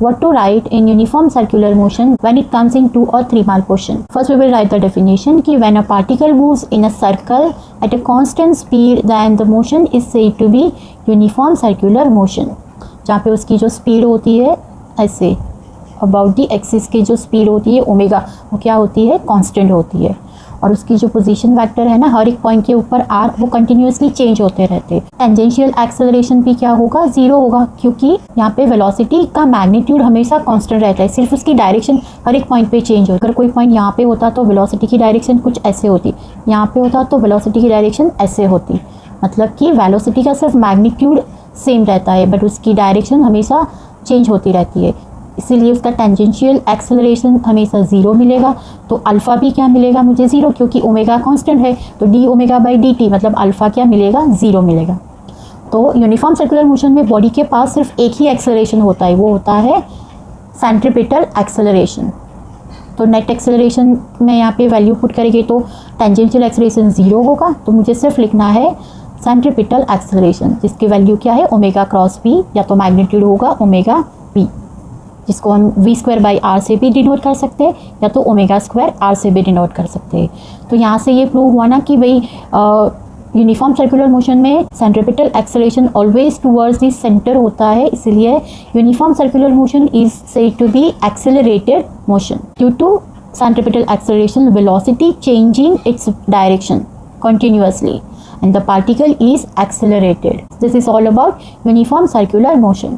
What to write in uniform circular motion when it comes in 2 or 3 mark question? First we will write the definition कि when a particle moves in a circle at a constant speed then the motion is said to be uniform circular motion. जहाँ पे उसकी जो speed होती है ऐसे about the axis की जो स्पीड होती है ओमेगा वो क्या होती है कांस्टेंट होती है और उसकी जो पोजीशन वेक्टर है ना हर एक पॉइंट के ऊपर आर वो कंटिन्यूसली चेंज होते रहते हैं। टेंजेंशियल एक्सेलरेशन भी क्या होगा जीरो होगा क्योंकि यहाँ पे वेलोसिटी का मैग्नीट्यूड हमेशा कांस्टेंट रहता है, सिर्फ उसकी डायरेक्शन हर एक पॉइंट पे चेंज हो। अगर कोई पॉइंट यहाँ पे होता तो वेलोसिटी की डायरेक्शन कुछ ऐसे होती, यहाँ पे होता तो वेलोसिटी की डायरेक्शन ऐसे होती, मतलब कि वेलोसिटी का सिर्फ मैग्नीट्यूड सेम रहता है बट उसकी डायरेक्शन हमेशा चेंज होती रहती है, इसीलिए उसका टेंजेंशियल एक्सेलरेशन हमेशा ज़ीरो मिलेगा। तो अल्फ़ा भी क्या मिलेगा मुझे ज़ीरो क्योंकि ओमेगा कांस्टेंट है, तो D omega by D T मतलब अल्फ़ा क्या मिलेगा ज़ीरो मिलेगा। तो यूनिफॉर्म सर्कुलर मोशन में बॉडी के पास सिर्फ एक ही एक्सेलरेशन होता है, वो होता है सेंट्रीपिटल एक्सेलरेशन। तो नेट एक्सेलरेशन में यहाँ पे वैल्यू पुट करेंगे तो टेंजेंशियल एक्सेलरेशन ज़ीरो होगा, तो मुझे सिर्फ लिखना है सेंट्रीपिटल एक्सेलरेशन जिसकी वैल्यू क्या है ओमेगा क्रॉस बी, या तो मैग्नीट्यूड होगा ओमेगा बी जिसको हम वी स्क्वायर बाई आर से भी डिनोट कर सकते हैं या तो ओमेगा स्क्वायर आर से भी डिनोट कर सकते हैं। तो यहाँ से ये प्रूव हुआ ना कि भाई यूनिफॉर्म सर्कुलर मोशन में centripetal acceleration always towards the centre होता है, इसलिए uniform circular motion is said to be accelerated motion due to centripetal acceleration velocity changing its direction continuously and the particle is accelerated. This is all about uniform circular motion.